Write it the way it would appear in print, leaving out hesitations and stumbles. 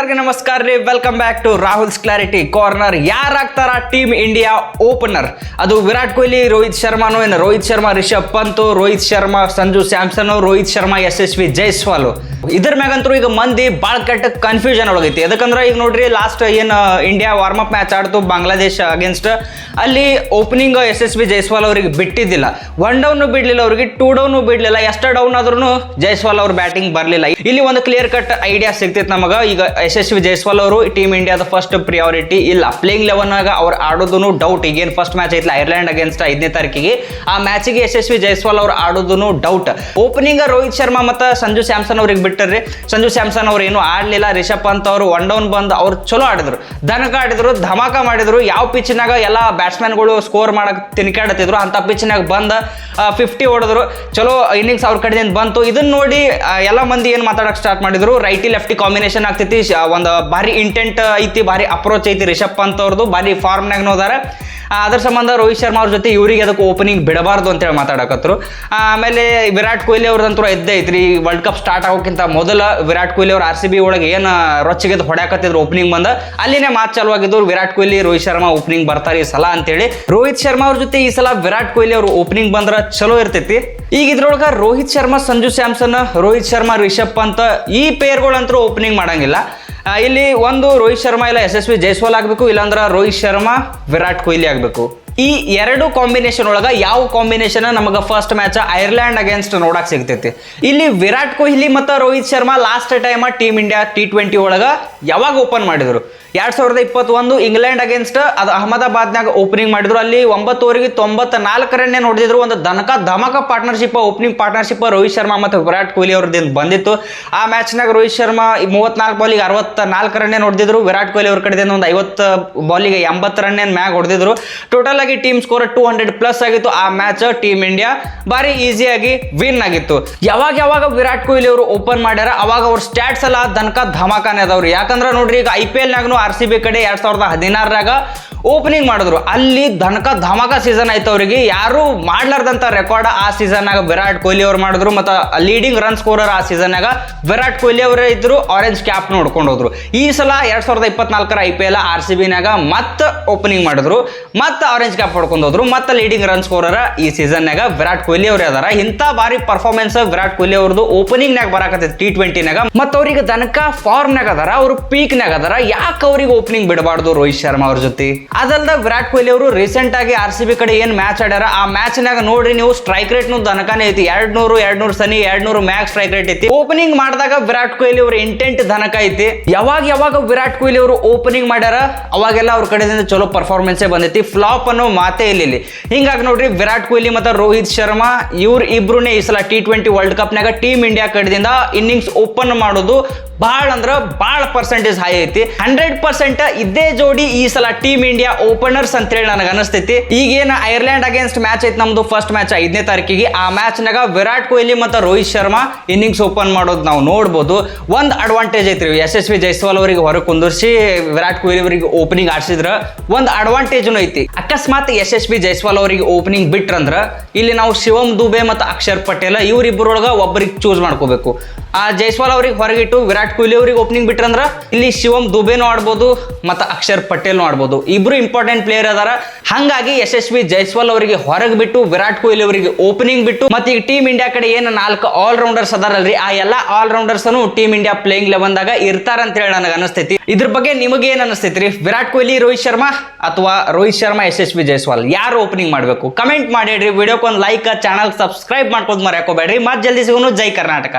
ಎಲ್ಲರಿಗೂ ನಮಸ್ಕಾರ ರೀ. Welcome back to Rahul's clarity corner. ಯಾರಾಗ್ತಾರ ಟೀಮ್ ಇಂಡಿಯಾ ಓಪನರ್? ಅದು ವಿರಾಟ್ ಕೊಹ್ಲಿ, ರೋಹಿತ್ ಶರ್ಮಾನೋ ಏನು? ರೋಹಿತ್ ಶರ್ಮಾ ರಿಷಬ್ ಪಂತ್, ರೋಹಿತ್ ಶರ್ಮಾ ಸಂಜು ಸ್ಯಾಮ್ಸನ್, ರೋಹಿತ್ ಶರ್ಮಾ ಯಶಸ್ವಿ ಜೈಸ್ವಾಲ್. ಇದ್ರ ಮ್ಯಾಗಂತೂ ಈಗ ಮಂದಿ ಭಾಳ ಕೆಟ್ಟ ಕನ್ಫ್ಯೂಷನ್ ಒಳಗೈತಿ. ಯಾಕಂದ್ರೆ ಈಗ ನೋಡ್ರಿ, ಲಾಸ್ಟ್ ಏನು ಇಂಡಿಯಾ ವಾರ್ಮ್ ಅಪ್ ಮ್ಯಾಚ್ ಆಡ್ತು ಬಾಂಗ್ಲಾದೇಶ ಅಗೇನ್ಸ್ಟ್, ಅಲ್ಲಿ ಓಪನಿಂಗ್ ಯಶಸ್ವಿ ಜೈಸ್ವಾಲ್ ಅವ್ರಿಗೆ ಬಿಟ್ಟಿದ್ದಿಲ್ಲ. 1 ಡೌನ್ ಬಿಡ್ಲಿಲ್ಲ, ಅವ್ರಿಗೆ 2 ಡೌನ್ ಬಿಡ್ಲಿಲ್ಲ. ಎಷ್ಟು ಡೌನ್ ಆದ್ರೂ ಜೈಸ್ವಾಲ್ ಅವ್ರ ಬ್ಯಾಟಿಂಗ್ ಬರಲಿಲ್ಲ. ಇಲ್ಲಿ ಒಂದು ಕ್ಲಿಯರ್ ಕಟ್ ಐಡಿಯಾ ಸಿಗ್ತೈತೆ ನಮಗ. ಈಗ ಯಶಸ್ವಿ ಜೈಸ್ವಾಲ್ ಅವರು ಟೀಮ್ ಇಂಡಿಯಾದ ಫಸ್ಟ್ ಪ್ರಿಯಾರಿಟಿ ಇಲ್ಲ. ಪ್ಲೇಯಿಂಗ್ 11 ಅವ್ರು ಆಡೋದು ಡೌಟ್. ಈಗೇನು ಫಸ್ಟ್ ಮ್ಯಾಚ್ ಐತಿಲ್ಲ ಐರ್ಲೆಂಡ್ ಅಗೇನ್ಸ್ಟ್ 5ನೇ ತಾರೀಕಿಗೆ, ಆ ಮ್ಯಾಚಿಗೆ ಯಶಸ್ವಿ ಜೈಸ್ವಾಲ್ ಅವ್ರು ಆಡೋದು ಡೌಟ್. ಓಪನಿಂಗ್ ರೋಹಿತ್ ಶರ್ಮಾ ಮತ್ತು ಸಂಜು ಸ್ಯಾಮ್ಸನ್ ಅವ್ರಿಗೆ ಬಿಟ್ಟರ್ರಿ. ಸಂಜು ಸ್ಯಾಮ್ಸನ್ ಅವ್ರು ಏನು ಆಡಲಿಲ್ಲ. ರಿಷಬ್ ಪಂತ್ ಅವರು 1 ಡೌನ್ ಬಂದು ಅವ್ರು ಚಲೋ ಆಡಿದ್ರು, ದನಕ ಆಡಿದ್ರು, ಧಮಾಕ ಮಾಡಿದ್ರು. ಯಾವ ಪಿಚ್ನಾಗ ಎಲ್ಲ ಬ್ಯಾಟ್ಸ್ಮನ್ಗಳು ಸ್ಕೋರ್ ಮಾಡಕ್ ತಿನ್ಕಾಡತ್ತಿದ್ರು ಅಂತ ಪಿಚ್ನಾಗ ಬಂದ 50 ಹೊಡೆದ್ರು. ಚಲೋ ಇನ್ನಿಂಗ್ಸ್ ಅವ್ರ ಕಡೆಯಿಂದ ಬಂತು. ಇದನ್ನ ನೋಡಿ ಎಲ್ಲ ಮಂದಿ ಏನು ಮಾತಾಡಕ್ ಸ್ಟಾರ್ಟ್ ಮಾಡಿದ್ರು, ರೈಟಿ ಲೆಫ್ಟಿ ಕಾಂಬಿನೇಷನ್ ಆಗ್ತೈತಿ, ಒಂದು ಭಾರಿ ಇಂಟೆಂಟ್ ಐತಿ, ಭಾರಿ ಅಪ್ರೋಚ್ ಐತಿ ರಿಷಬ್ ಪಂತ್ ಅವ್ರದ್ದು, ಭಾರಿ ಫಾರ್ಮ್ನಾಗ ನೋದಾರ. ಅದ್ರ ಸಂಬಂಧ ರೋಹಿತ್ ಶರ್ಮಾ ಅವ್ರ ಜೊತೆ ಇವ್ರಿಗೆ ಅದಕ್ಕೆ ಓಪನಿಂಗ್ ಬಿಡಬಾರ್ದು ಅಂತೇಳಿ ಮಾತಾಡಕತ್ರು. ಆಮೇಲೆ ವಿರಾಟ್ ಕೊಹ್ಲಿ ಅವ್ರದಂತೂ ಎದ್ದೇ ಐತ್ರಿ. ವರ್ಲ್ಡ್ ಕಪ್ ಸ್ಟಾರ್ಟ್ ಆಗೋಕ್ಕಿಂತ ಮೊದಲ ವಿರಾಟ್ ಕೊಹ್ಲಿ ಅವ್ರು RCB ಒಳಗೆ ಏನು ರೊಚ್ಚಿಗೆ ಹೊಡ್ಯಾಕತ್ತಿದ್ರು ಓಪನಿಂಗ್ ಬಂದ, ಅಲ್ಲಿನೇ ಮಾತು ಚಾಲುವಾಗಿದ್ದು ವಿರಾಟ್ ಕೊಹ್ಲಿ ರೋಹಿತ್ ಶರ್ಮಾ ಓಪನಿಂಗ್ ಬರ್ತಾರೆ ಈ ಸಲ ಅಂತೇಳಿ. ರೋಹಿತ್ ಶರ್ಮಾ ಅವ್ರ ಜೊತೆ ಈ ಸಲ ವಿರಾಟ್ ಕೊಹ್ಲಿ ಅವರು ಓಪನಿಂಗ್ ಬಂದ್ರೆ ಚಲೋ ಇರ್ತೈತಿ. ಈಗ ಇದ್ರೊಳಗೆ ರೋಹಿತ್ ಶರ್ಮಾ ಸಂಜು ಸ್ಯಾಮ್ಸನ್, ರೋಹಿತ್ ಶರ್ಮಾ ರಿಷಬ್ ಪಂತ್ ಈ ಪೇರ್ಗಳಂತೂ ಓಪನಿಂಗ್ ಮಾಡಂಗಿಲ್ಲ. ಇಲ್ಲಿ ಒಂದು ರೋಹಿತ್ ಶರ್ಮಾ ಇಲ್ಲ ಯಶಸ್ವಿ ಜೈಸ್ವಾಲ್ ಆಗಬೇಕು, ಇಲ್ಲಾಂದ್ರೆ ರೋಹಿತ್ ಶರ್ಮಾ ವಿರಾಟ್ ಕೊಹ್ಲಿ ಆಗಬೇಕು. ಈ ಎರಡು ಕಾಂಬಿನೇಷನ್ ಒಳಗೆ ಯಾವ ಕಾಂಬಿನೇಷನ್ ನಮಗೆ ಫಸ್ಟ್ ಮ್ಯಾಚ್ ಐರ್ಲೆಂಡ್ ಅಗೇನ್ಸ್ಟ್ ನೋಡಕ್ ಸಿಗ್ತೈತಿ? ಇಲ್ಲಿ ವಿರಾಟ್ ಕೊಹ್ಲಿ ಮತ್ತು Rohit Sharma last time team India T20 ಒಳಗೆ ಯಾವಾಗ ಓಪನ್ ಮಾಡಿದ್ರು? 2021 ಇಂಗ್ಲೆಂಡ್ ಅಗೇನ್ಸ್ಟ್ ಅದು ಅಹಮದಾಬಾದ್ನಾಗ ಓಪನಿಂಗ್ ಮಾಡಿದ್ರು. ಅಲ್ಲಿ 9 ಓವರಿಗೆ 94 ರನ್ನೇ ನೋಡಿದ್ರು. ಒಂದು ಧಮಕ partnership, opening partnership Rohit Sharma ಮತ್ತು ವಿರಾಟ್ ಕೊಹ್ಲಿ ಅವ್ರದ್ದು ಬಂದಿತ್ತು. ಆ ಮ್ಯಾಚ್ನಾಗ ರೋಹಿತ್ ಶರ್ಮಾ 34 ಬಾಲಿಗೆ 64 ರನ್ನೇ ನೋಡಿದ್ರು. ವಿರಾಟ್ ಕೊಹ್ಲಿ ಅವ್ರ ಕಡೆಯಿಂದ ಒಂದು 50 ಬಾಲಿಗೆ 80 ರನ್ನೇ ಮ್ಯಾಗ ಹೊಡೆದಿದ್ರು. ಟೋಟಲ್ ಆಗಿ ಟೀಮ್ ಸ್ಕೋರ್ 200+ ಆಗಿತ್ತು. ಆ ಮ್ಯಾಚ್ ಟೀಮ್ ಇಂಡಿಯಾ ಬಾರಿ ಈಸಿಯಾಗಿ ವಿನ್ ಆಗಿತ್ತು. ಯಾವಾಗ ವಿರಾಟ್ ಕೊಹ್ಲಿ ಅವರು ಓಪನ್ ಮಾಡ್ಯಾರ ಅವಾಗ ಅವ್ರ ಸ್ಟ್ಯಾಟ್ಸ್ ಎಲ್ಲ ಧಮಾಕಾನೆ ಅದಾವ್ರಿ. ಯಾಕಂದ್ರೆ ನೋಡ್ರಿ, ಈಗ IPL ನಾಗೂ RCB ಕಡೆ 2016ರಾಗ ಓಪನಿಂಗ್ ಮಾಡಿದ್ರು. ಅಲ್ಲಿ ಧಮಾಕ ಸೀಸನ್ ಆಯ್ತು ಅವ್ರಿಗೆ. ಯಾರು ಮಾಡ್ಲಾರ್ದಂತ ರೆಕಾರ್ಡ್ ಆ ಸೀಸನ್ನಾಗ ವಿರಾಟ್ ಕೊಹ್ಲಿ ಅವ್ರು ಮಾಡಿದ್ರು. ಮತ್ತು ಲೀಡಿಂಗ್ ರನ್ ಸ್ಕೋರರ್ ಆ ಸೀಸನ್ನಾಗ ವಿರಾಟ್ ಕೊಹ್ಲಿ ಅವರೇ ಇದ್ರು. ಆರೆಂಜ್ ಕ್ಯಾಪ್ ನೋಡ್ಕೊಂಡು ಹೋದ್ರು. ಈ ಸಲ 2024ರ IPL RCBನಾಗ ಮತ್ತೆ ಓಪನಿಂಗ್ ಮಾಡಿದ್ರು, ಮತ್ತೆ ಆರೆಂಜ್ ಕ್ಯಾಪ್ ಹೊಡ್ಕೊಂಡು ಹೋದ್ರು, ಮತ್ತೆ ಲೀಡಿಂಗ್ ರನ್ ಸ್ಕೋರರ್ ಈ ಸೀಸನ್ನಾಗ ವಿರಾಟ್ ಕೊಹ್ಲಿ ಅವರೇ ಅದಾರ. ಇಂಥ ಬಾರಿ ಪರ್ಫಾರ್ಮೆನ್ಸ್ ವಿರಾಟ್ ಕೊಹ್ಲಿ ಅವ್ರದ್ದು ಓಪನಿಂಗ್ನಾಗ ಬರಾಕತ್ತೈತಿ T20ನಾಗ. ಮತ್ತು ಅವ್ರಿಗೆ ದನಕ ಫಾರ್ಮ್ನಾಗ ಅದಾರ, ಅವರು ಪೀಕ್ನಾಗ ಅದಾರ. ಯಾಕೆ ಅವ್ರಿಗೆ ಓಪನಿಂಗ್ ಬಿಡಬಾರ್ದು ರೋಹಿತ್ ಶರ್ಮಾ ಅವ್ರ ಜೊತೆ? ಅದಲ್ದ ವಿರಾಟ್ ಕೊಹ್ಲಿ ಅವರು ರೀಸೆಂಟ್ ಆಗಿ RCB ಕಡೆ ಏನ್ ಮ್ಯಾಚ್ ಆಡ್ಯಾರ ಆ ಮ್ಯಾಚ್ನಾಗ ನೋಡ್ರಿ ನೀವು, ಸ್ಟ್ರೈಕ್ ರೇಟ್ ದನಕಾನೆ ಐತಿ. 200 ಸನಿ 200 ಮ್ಯಾಕ್ ಸ್ಟ್ರೈಕ್ ರೇಟ್ ಐತಿ. ಓಪನಿಂಗ್ ಮಾಡಿದಾಗ ವಿರಾಟ್ ಕೊಹ್ಲಿ ಅವ್ರ ಇಂಟೆಂಟ್ ಧನಕ ಐತಿ. ಯಾವಾಗ ವಿರಾಟ್ ಕೊಹ್ಲಿ ಅವರು ಓಪನಿಂಗ್ ಮಾಡ್ಯಾರ ಅವಾಗೆಲ್ಲ ಅವ್ರ ಕಡೆಯಿಂದ ಚಲೋ ಪರ್ಫಾರ್ಮೆನ್ಸೇ ಬಂದೈತಿ. ಫ್ಲಾಪ್ ಅನ್ನೋ ಮಾತೇ ಇಲ್ಲಿ. ಹಿಂಗಾಗಿ ನೋಡ್ರಿ, ವಿರಾಟ್ ಕೊಹ್ಲಿ ಮತ್ತು ರೋಹಿತ್ ಶರ್ಮಾ ಇವ್ರು ಇಬ್ರುನೇ ಈ ಸಲ T20 ವರ್ಲ್ಡ್ ಕಪ್ನಾಗ ಟೀಮ್ ಇಂಡಿಯಾ ಕಡೆದಿಂದ ಇನ್ನಿಂಗ್ಸ್ ಓಪನ್ ಮಾಡೋದು ಭಾಳ ಅಂದ್ರೆ ಭಾಳ ಪರ್ಸೆಂಟೇಜ್ ಹೈ ಐತಿ. 100% ಇದೇ ಜೋಡಿ ಈ ಸಲ ಟೀಮ್ ಇಂಡಿಯಾ ಓಪನರ್ಸ್ ಅಂತೇಳಿ ನನಗೆ ಅನಿಸ್ತೈತಿ. ಈಗೇನು ಐರ್ಲೆಂಡ್ ಅಗೇನ್ಸ್ಟ್ ಮ್ಯಾಚ್ ಐತಿ ನಮ್ದು ಫಸ್ಟ್ ಮ್ಯಾಚ್ 5ನೇ ತಾರೀಕಿಗೆ, ಆ ಮ್ಯಾಚ್ನಾಗ ವಿರಾಟ್ ಕೊಹ್ಲಿ ಮತ್ತು ರೋಹಿತ್ ಶರ್ಮಾ ಇನ್ನಿಂಗ್ಸ್ ಓಪನ್ ಮಾಡೋದು ನಾವು ನೋಡ್ಬೋದು. ಒಂದು ಅಡ್ವಾಂಟೇಜ್ ಐತ್ರಿ, ಯಶಸ್ವಿ ಜೈಸ್ವಾಲ್ ಅವರಿಗೆ ಹೊರಗೆ ಕುಂದಿರ್ಸಿ ವಿರಾಟ್ ಕೊಹ್ಲಿ ಅವರಿಗೆ ಓಪನಿಂಗ್ ಆಡ್ಸಿದ್ರ ಒಂದು ಅಡ್ವಾಂಟೇಜ್ನು ಐತಿ. ಅಕಸ್ಮಾತ್ ಯಶಸ್ವಿ ಜೈಸ್ವಾಲ್ ಅವರಿಗೆ ಓಪನಿಂಗ್ ಬಿಟ್ರಂದ್ರ ಇಲ್ಲಿ ನಾವು ಶಿವಮ್ ದುಬೆ ಮತ್ತು ಅಕ್ಷರ್ ಪಟೇಲ್ ಇವರಿಬ್ಬರೊಳಗೆ ಒಬ್ಬರಿಗೆ ಚೂಸ್ ಮಾಡ್ಕೋಬೇಕು. ಆ ಜೈಸ್ವಾಲ್ ಅವ್ರಿಗೆ ಹೊರಗಿಟ್ಟು ವಿರಾಟ್ ಕೊಹ್ಲಿ ಅವ್ರಿಗೆ ಓಪನಿಂಗ್ ಬಿಟ್ರಂದ್ರ ಇಲ್ಲಿ ಶಿವಮ್ ದುಬೆನೂ ಆಡ್ಬೋದು ಮತ್ತು ಅಕ್ಷರ್ ಪಟೇಲ್ನು ಆಡ್ಬೋದು. ಇಬ್ರು ಇಂಪಾರ್ಟೆಂಟ್ ಪ್ಲೇಯರ್ ಅದಾರ. ಹಾಗಾಗಿ ಯಶಸ್ವಿ ಜೈಸ್ವಾಲ್ ಅವರಿಗೆ ಹೊರಗೆ ಬಿಟ್ಟು ವಿರಾಟ್ ಕೊಹ್ಲಿ ಅವರಿಗೆ ಓಪನಿಂಗ್ ಬಿಟ್ಟು, ಮತ್ತೆ ಈಗ ಟೀಮ್ ಇಂಡಿಯಾ ಕಡೆ ಏನು 4 ಆಲ್ರೌಂಡರ್ಸ್ ಅದಾರಲ್ರಿ, ಆ ಎಲ್ಲ ಆಲ್ರೌಂಡರ್ಸ್ ಟೀಮ್ ಇಂಡಿಯಾ ಪ್ಲೇಯಿಂಗ್ 11ದಾಗ ಇರ್ತಾರ ಅಂತ ಹೇಳಿ ನನಗೆ ಅನಿಸ್ತೈತಿ. ಇದ್ರ ಬಗ್ಗೆ ನಿಮಗೆ ಏನು ಅನಿಸ್ತೈತ್ರಿ? ವಿರಾಟ್ ಕೊಹ್ಲಿ ರೋಹಿತ್ ಶರ್ಮಾ ಅಥವಾ ರೋಹಿತ್ ಶರ್ಮಾ ಯಶಸ್ವಿ ಜೈಸ್ವಾಲ್ ಯಾರು ಓಪನಿಂಗ್ ಮಾಡಬೇಕು? ಕಮೆಂಟ್ ಮಾಡಿಡ್ರಿ. ವಿಡಿಯೋಕ್ಕೆ ಒಂದು ಲೈಕ್, ಚಾನಲ್ ಸಬ್ಸ್ಕ್ರೈಬ್ ಮಾಡ್ಕೊಂಡು ಮರ್ಯಾಕೋಬೇಡ್ರಿ. ಮತ್ತೆ ಜಲ್ದಿ ಸಿಗೋನು. ಜೈ ಕರ್ನಾಟಕ.